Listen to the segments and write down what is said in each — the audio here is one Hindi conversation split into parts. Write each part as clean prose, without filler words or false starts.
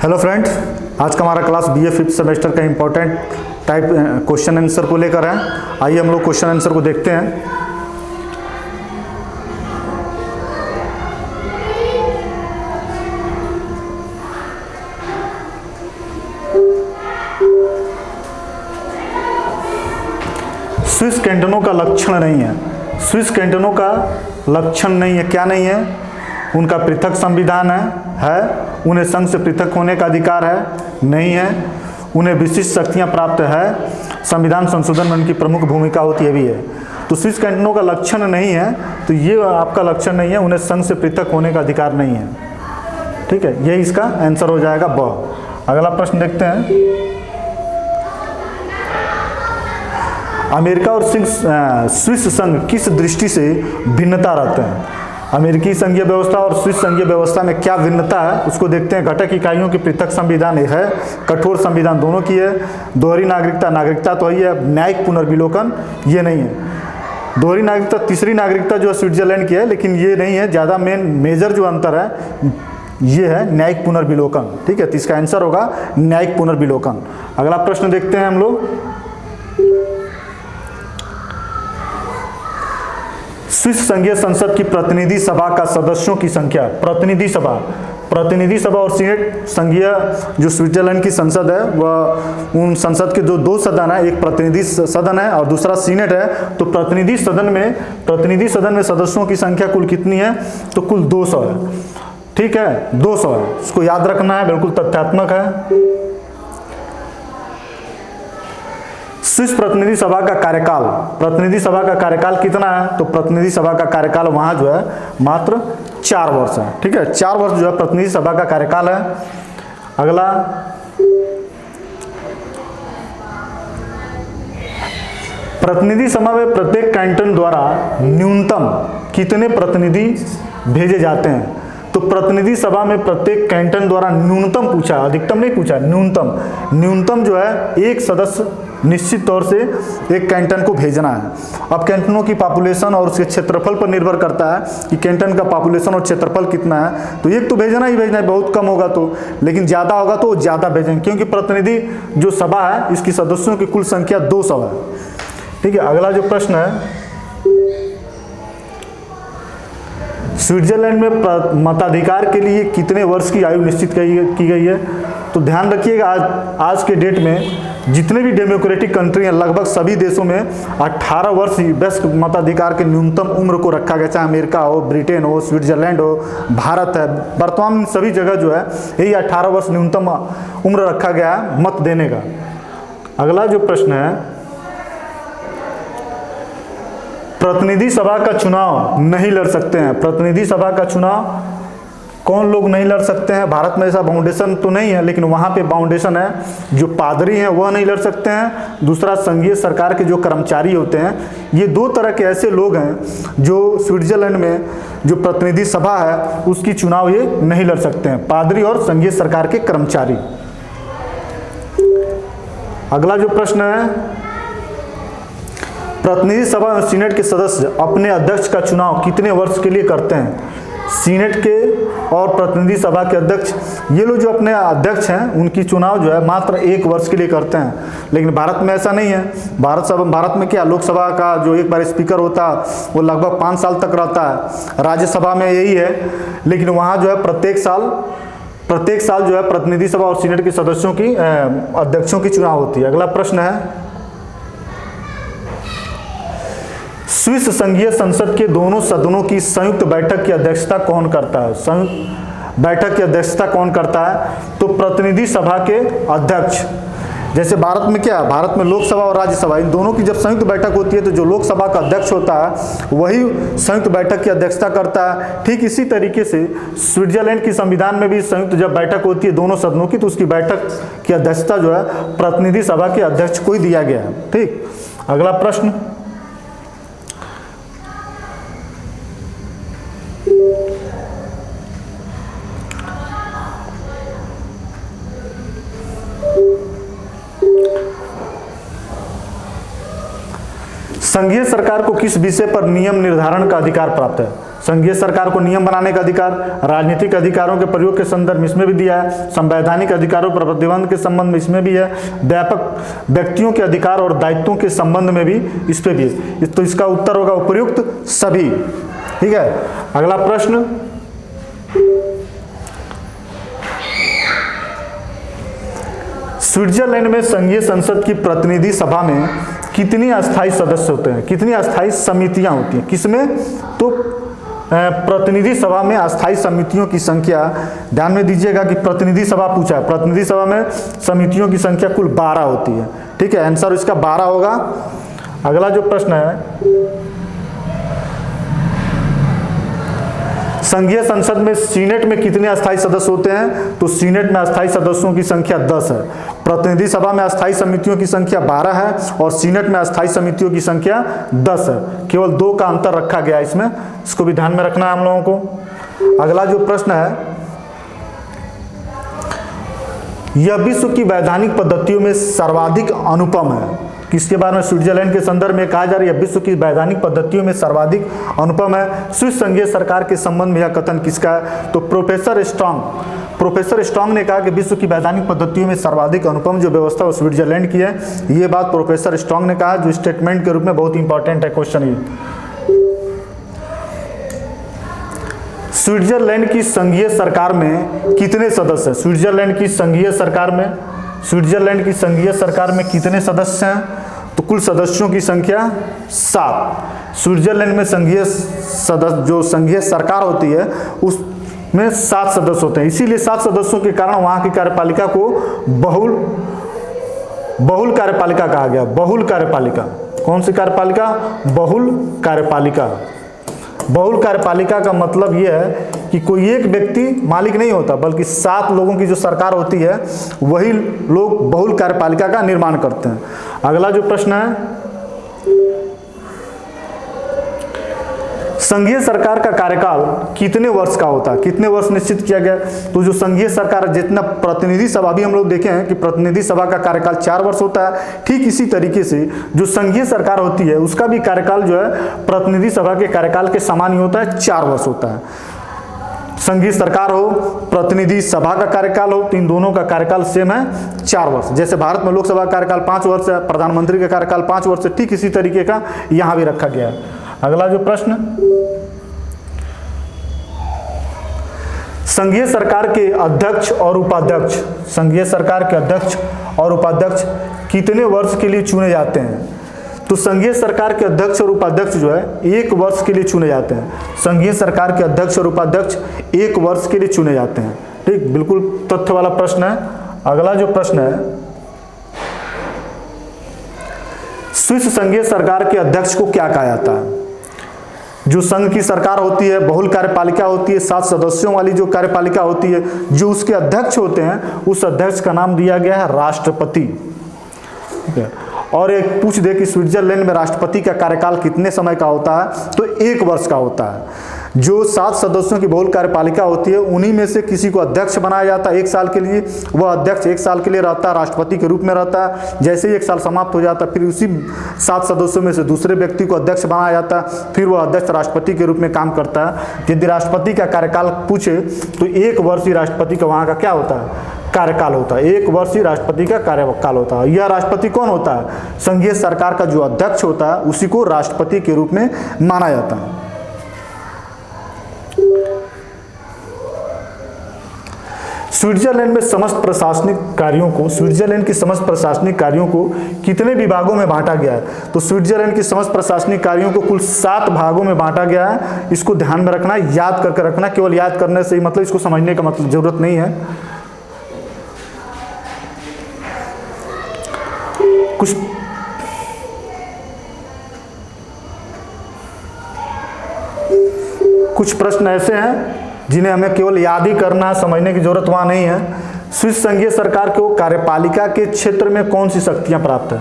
हेलो फ्रेंड्स, आज का हमारा क्लास बीए फिफ्थ सेमेस्टर का इम्पोर्टेंट टाइप क्वेश्चन आंसर को लेकर है। आइए हम लोग क्वेश्चन आंसर को देखते हैं। स्विस कैंटनों का लक्षण नहीं है। स्विस कैंटनों का लक्षण नहीं है। क्या नहीं है? उनका पृथक संविधान है। उन्हें संघ से पृथक होने का अधिकार है? नहीं है। उन्हें विशिष्ट शक्तियां प्राप्त है। संविधान संशोधन में उनकी प्रमुख भूमिका होती है भी है। तो स्विस कैंटनों का लक्षण नहीं है, तो ये आपका लक्षण नहीं है। उन्हें संघ से पृथक होने का अधिकार नहीं है। ठीक है, ये इसका आंसर हो जाएगा ब। अगला प्रश्न देखते हैं। अमेरिका और स्विस संघ किस दृष्टि से भिन्नता रखते हैं? अमेरिकी संघीय व्यवस्था और स्विस संघीय व्यवस्था में क्या भिन्नता है उसको देखते हैं। घटक इकाइयों की पृथक संविधान है, कठोर संविधान दोनों की है। दोहरी नागरिकता, नागरिकता तो है, न्यायिक पुनर्विलोकन ये नहीं है। दोहरी नागरिकता, तीसरी नागरिकता जो है स्विट्जरलैंड की है, लेकिन ये नहीं है। ज़्यादा मेजर जो अंतर है ये है न्यायिक पुनर्विलोकन। ठीक है, तो इसका आंसर होगा न्यायिक पुनर्विलोकन। अगला प्रश्न देखते हैं हम लोग। स्विस संघीय संसद की प्रतिनिधि सभा का सदस्यों की संख्या। प्रतिनिधि सभा और सीनेट संघीय जो स्विट्जरलैंड की संसद है वह उन संसद के जो दो सदन है, एक प्रतिनिधि सदन है और दूसरा सीनेट है। तो प्रतिनिधि सदन में सदस्यों की संख्या कुल कितनी है? तो कुल 200 है। ठीक है, 200 है, इसको याद रखना है, बिल्कुल तथ्यात्मक है। स्विस प्रतिनिधि सभा का कार्यकाल कितना है? तो प्रतिनिधि सभा का कार्यकाल वहां जो है मात्र 4 वर्ष है। ठीक है, 4 वर्ष जो है प्रतिनिधि सभा का कार्यकाल है। अगला, प्रतिनिधि सभा में प्रत्येक कैंटन द्वारा न्यूनतम कितने प्रतिनिधि भेजे जाते हैं? तो प्रतिनिधि सभा में प्रत्येक कैंटन द्वारा न्यूनतम पूछा, अधिकतम नहीं पूछा, न्यूनतम जो है एक सदस्य निश्चित तौर से एक कैंटन को भेजना है। अब कैंटनों की पॉपुलेशन और उसके क्षेत्रफल पर निर्भर करता है कि कैंटन का पॉपुलेशन और क्षेत्रफल कितना है। तो एक तो भेजना ही भेजना है, बहुत कम होगा तो, लेकिन ज़्यादा होगा तो ज़्यादा भेजेंगे, क्योंकि प्रतिनिधि जो सभा है इसकी सदस्यों की कुल संख्या 200 है। ठीक है, अगला जो प्रश्न है, स्विट्जरलैंड में मताधिकार के लिए कितने वर्ष की आयु निश्चित की गई है? तो ध्यान रखिएगा, आज के डेट में जितने भी डेमोक्रेटिक कंट्री हैं लगभग सभी देशों में 18 वर्ष ही बेस्ट मताधिकार के न्यूनतम उम्र को रखा गया। चाहे अमेरिका हो, ब्रिटेन हो, स्विट्जरलैंड हो, भारत है, वर्तमान में सभी जगह जो है यही 18 वर्ष न्यूनतम उम्र रखा गया है मत देने का। अगला जो प्रश्न है, प्रतिनिधि सभा का चुनाव नहीं लड़ सकते हैं। प्रतिनिधि सभा का चुनाव कौन लोग नहीं लड़ सकते हैं? भारत में ऐसा बाउंडेशन तो नहीं है, लेकिन वहाँ पे बाउंडेशन है। जो पादरी हैं वह नहीं लड़ सकते हैं। दूसरा, संघीय सरकार के जो कर्मचारी होते हैं, ये 2 तरह के ऐसे लोग हैं जो स्विट्जरलैंड में जो प्रतिनिधि सभा है उसकी चुनाव ये नहीं लड़ सकते हैं, पादरी और संघीय सरकार के कर्मचारी। अगला जो प्रश्न है, प्रतिनिधि सभा और सीनेट के सदस्य अपने अध्यक्ष का चुनाव कितने वर्ष के लिए करते हैं? सीनेट के और प्रतिनिधि सभा के अध्यक्ष, ये लोग जो अपने अध्यक्ष हैं उनकी चुनाव जो है मात्र 1 वर्ष के लिए करते हैं। लेकिन भारत में ऐसा नहीं है। भारत में क्या, लोकसभा का जो एक बार स्पीकर होता है वो लगभग 5 साल तक रहता है। राज्यसभा में यही है, लेकिन वहाँ जो है प्रत्येक साल जो है प्रतिनिधि सभा और सीनेट के सदस्यों की अध्यक्षों की चुनाव होती है। अगला प्रश्न है, स्विस संघीय संसद के दोनों सदनों की संयुक्त बैठक की अध्यक्षता कौन करता है? संयुक्त बैठक की अध्यक्षता कौन करता है? तो प्रतिनिधि सभा के अध्यक्ष। जैसे भारत में क्या है, भारत में लोकसभा और राज्यसभा इन दोनों की जब संयुक्त बैठक होती है तो जो लोकसभा का अध्यक्ष होता है वही संयुक्त बैठक की अध्यक्षता करता है। ठीक इसी तरीके से स्विट्जरलैंड की संविधान में भी संयुक्त जब बैठक होती है दोनों सदनों की, तो उसकी बैठक की अध्यक्षता जो है प्रतिनिधि सभा के अध्यक्ष को ही दिया गया है। ठीक, अगला प्रश्न, संघीय सरकार को किस विषय पर नियम निर्धारण का अधिकार प्राप्त है? संघीय सरकार को नियम बनाने का अधिकार, राजनीतिक अधिकारों के प्रयोग के संदर्भ में इसमें भी दिया है, संवैधानिक अधिकारों पर प्रतिबंध के संबंध में इसमें भी है, व्यापक व्यक्तियों के अधिकार और दायित्वों के संबंध में भी इस पे भी है। तो इसका उत्तर होगा उपयुक्त सभी। ठीक है, अगला प्रश्न, स्विट्जरलैंड में संघीय संसद की प्रतिनिधि सभा में कितनी अस्थायी सदस्य होते हैं, कितनी अस्थायी समितियां होती हैं, किसमें? तो प्रतिनिधि सभा में अस्थायी समितियों की संख्या, ध्यान में दीजिएगा कि प्रतिनिधि सभा पूछा है, प्रतिनिधि सभा में समितियों की संख्या कुल 12 होती है। ठीक है, आंसर इसका 12 होगा। अगला जो प्रश्न है, संघीय संसद में सीनेट में कितने अस्थायी सदस्य होते हैं? तो सीनेट में अस्थायी सदस्यों की संख्या 10 है। प्रतिनिधि सभा में अस्थायी समितियों की संख्या 12 है और सीनेट में अस्थायी समितियों की संख्या 10 है। केवल 2 का अंतर रखा गया है इसमें, इसको भी ध्यान में रखना है हम लोगों को। अगला जो प्रश्न है, यह विश्व की वैधानिक पद्धतियों में सर्वाधिक अनुपम है। किसके बारे में? स्विट्जरलैंड के संदर्भ में कहा जा रहा है, यह विश्व की वैधानिक पद्धतियों में सर्वाधिक अनुपम है। स्विस संघीय सरकार के संबंध में यह कथन किसका है? तो प्रोफेसर स्ट्रॉन्ग ने कहा कि विश्व की वैधानिक पद्धतियों में सर्वाधिक अनुपम जो व्यवस्था वो स्विट्जरलैंड की है। ये बात प्रोफेसर स्ट्रॉन्ग ने कहा, जो स्टेटमेंट के रूप में बहुत इंपॉर्टेंट है क्वेश्चन ये। स्विट्जरलैंड की संघीय सरकार में कितने सदस्य हैं? स्विट्जरलैंड की संघीय सरकार में कितने सदस्य हैं? तो कुल सदस्यों की संख्या 7। स्विट्जरलैंड में जो संघीय सरकार होती है उसमें 7 सदस्य होते हैं। इसीलिए 7 सदस्यों के कारण वहां की कार्यपालिका को बहुल कार्यपालिका कहा गया। बहुल कार्यपालिका, कौन सी कार्यपालिका? बहुल कार्यपालिका। बहुल कार्यपालिका का मतलब यह है कि कोई एक व्यक्ति मालिक नहीं होता, बल्कि 7 लोगों की जो सरकार होती है वही लोग बहुल कार्यपालिका का निर्माण करते हैं। अगला जो प्रश्न है, संघीय सरकार का कार्यकाल कितने वर्ष का होता है? कितने वर्ष निश्चित किया गया? तो जो संघीय सरकार, जितना प्रतिनिधि सभा भी हम लोग देखे हैं कि प्रतिनिधि सभा का कार्यकाल 4 वर्ष होता है, ठीक इसी तरीके से जो संघीय सरकार होती है उसका भी कार्यकाल जो है प्रतिनिधि सभा के कार्यकाल के समान ही होता है, 4 वर्ष होता है। संघीय सरकार हो, प्रतिनिधि सभा का कार्यकाल हो, तो इन दोनों का कार्यकाल सेम है, 4 वर्ष। जैसे भारत में लोकसभा का कार्यकाल 5 वर्ष है, प्रधानमंत्री का कार्यकाल 5 वर्ष है, ठीक इसी तरीके का यहां भी रखा गया है। अगला जो प्रश्न, संघीय सरकार के अध्यक्ष और उपाध्यक्ष, संघीय सरकार के अध्यक्ष और उपाध्यक्ष कितने वर्ष के लिए चुने जाते हैं? तो संघीय सरकार के अध्यक्ष और उपाध्यक्ष जो है 1 वर्ष के लिए चुने जाते हैं। संघीय सरकार के अध्यक्ष और उपाध्यक्ष 1 वर्ष के लिए चुने जाते हैं। ठीक, बिल्कुल तथ्य वाला प्रश्न है। अगला जो प्रश्न है, स्विस संघीय सरकार के अध्यक्ष को क्या कहा जाता है? जो संघ की सरकार होती है, बहुल कार्यपालिका होती है, 7 सदस्यों वाली जो कार्यपालिका होती है, जो उसके अध्यक्ष होते हैं उस अध्यक्ष का नाम दिया गया है राष्ट्रपति। ठीक है, और एक पूछ दे कि स्विट्जरलैंड में राष्ट्रपति का कार्यकाल कितने समय का होता है? तो 1 वर्ष का होता है। जो 7 सदस्यों की बहुल कार्यपालिका होती है उन्हीं में से किसी को अध्यक्ष बनाया जाता है 1 साल के लिए। वह अध्यक्ष 1 साल के लिए रहता है, राष्ट्रपति के रूप में रहता है। जैसे ही 1 साल समाप्त हो जाता है फिर उसी 7 सदस्यों में से दूसरे व्यक्ति को अध्यक्ष बनाया जाता है, फिर वह अध्यक्ष राष्ट्रपति के रूप में काम करता है। यदि राष्ट्रपति का कार्यकाल पूछे तो 1 वर्ष ही राष्ट्रपति का वहाँ का क्या होता है? कार्यकाल होता है। 1 वर्ष ही राष्ट्रपति का कार्यकाल होता है। यह राष्ट्रपति कौन होता है? संघीय सरकार का जो अध्यक्ष होता है उसी को राष्ट्रपति के रूप में माना जाता है। स्विट्जरलैंड के समस्त प्रशासनिक कार्यों को कितने विभागों में बांटा गया है? तो स्विट्जरलैंड के समस्त प्रशासनिक कार्यों को कुल 7 भागों में बांटा गया है। इसको ध्यान में रखना, याद करके रखना। केवल याद करने से ही मतलब इसको समझने का मतलब जरूरत नहीं है। कुछ प्रश्न ऐसे हैं जिन्हें हमें केवल याद ही करना है, समझने की जरूरत वहां नहीं है। स्विस संघीय सरकार को कार्यपालिका के क्षेत्र में कौन सी शक्तियां प्राप्त है?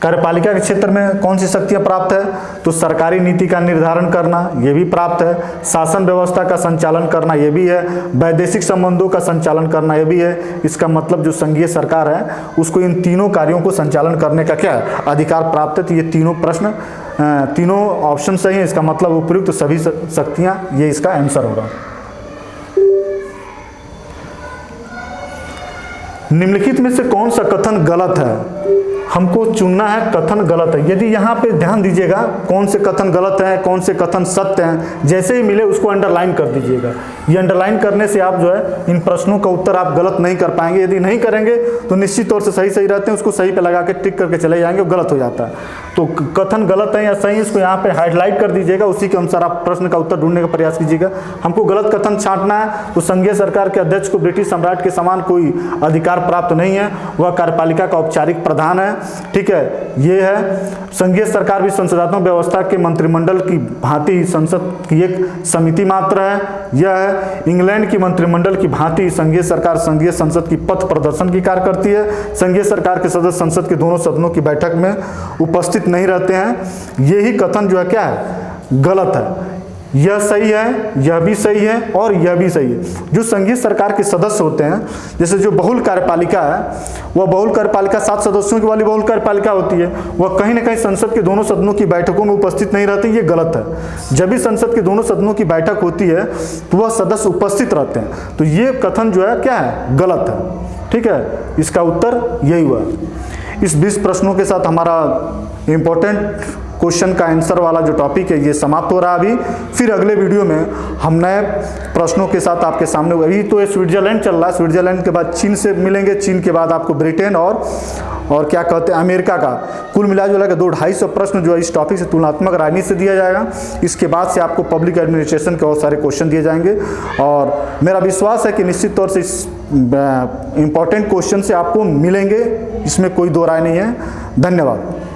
कार्यपालिका के क्षेत्र में कौन सी शक्तियां प्राप्त है? तो सरकारी नीति का निर्धारण करना, यह भी प्राप्त है। शासन व्यवस्था का संचालन करना, यह भी है। वैदेशिक संबंधों का संचालन करना, यह भी है। इसका मतलब जो संघीय सरकार है उसको इन तीनों कार्यों को संचालन करने का क्या है? अधिकार प्राप्त है। तो ये तीनों प्रश्न तीनों ऑप्शन सही हैं, इसका मतलब उपयुक्त सभी शक्तियाँ, ये इसका आंसर होगा। निम्नलिखित में से कौन सा कथन गलत है? हमको चुनना है कथन गलत है। यदि यहाँ पे ध्यान दीजिएगा कौन से कथन गलत हैं, कौन से कथन सत्य हैं, जैसे ही मिले उसको अंडरलाइन कर दीजिएगा। ये अंडरलाइन करने से आप जो है इन प्रश्नों का उत्तर आप गलत नहीं कर पाएंगे। यदि नहीं करेंगे तो निश्चित तौर से सही रहते हैं, उसको सही पे लगा के टिक करके चले जाएंगे, वो गलत हो जाता है। तो कथन गलत है या सही, इसको यहाँ पे हाईलाइट कर दीजिएगा, उसी के अनुसार आप प्रश्न का उत्तर ढूंढने का प्रयास कीजिएगा। हमको गलत कथन छांटना है तो संघीय सरकार के अध्यक्ष को ब्रिटिश सम्राट के समान कोई अधिकार प्राप्त नहीं है, वह कार्यपालिका का औपचारिक प्रधान है। ठीक है, ये है। संघीय सरकार भी संसदात्मक व्यवस्था के मंत्रिमंडल की भांति संसद की एक समिति मात्र है। यह है। इंग्लैंड की मंत्रिमंडल की भांति संघीय सरकार संघीय संसद की पथ प्रदर्शन की कार्य करती है। संघीय सरकार के सदस्य संसद के दोनों सदनों की बैठक में उपस्थित नहीं रहते हैं। यही कथन जो है क्या है, गलत है। यह सही है, यह भी सही है और यह भी सही है। जो संघीय सरकार के सदस्य होते हैं, जैसे जो बहुल कार्यपालिका है, वह बहुल कार्यपालिका 7 सदस्यों की वाली बहुल कार्यपालिका होती है, वह कहीं ना कहीं संसद के दोनों सदनों की बैठकों में उपस्थित नहीं रहती। ये गलत है। जब भी संसद के दोनों सदनों की बैठक होती है तो वह सदस्य उपस्थित रहते हैं। तो ये कथन जो है क्या है, गलत है। ठीक है, इसका उत्तर यही हुआ। इस 20 प्रश्नों के साथ हमारा इम्पोर्टेंट क्वेश्चन का आंसर वाला जो टॉपिक है ये समाप्त हो रहा है अभी। फिर अगले वीडियो में हम नए प्रश्नों के साथ आपके सामने, अभी तो ये स्विट्जरलैंड चल रहा है, स्विट्जरलैंड के बाद चीन से मिलेंगे, चीन के बाद आपको ब्रिटेन और क्या कहते हैं अमेरिका का, कुल मिला जुला के 200-250 प्रश्न जो है इस टॉपिक से तुलनात्मक राजनीति से दिया जाएगा। इसके बाद से आपको पब्लिक एडमिनिस्ट्रेशन के बहुत सारे क्वेश्चन दिए जाएंगे और मेरा विश्वास है कि निश्चित तौर से इस इम्पॉर्टेंट क्वेश्चन से आपको मिलेंगे, इसमें कोई दो राय नहीं है। धन्यवाद।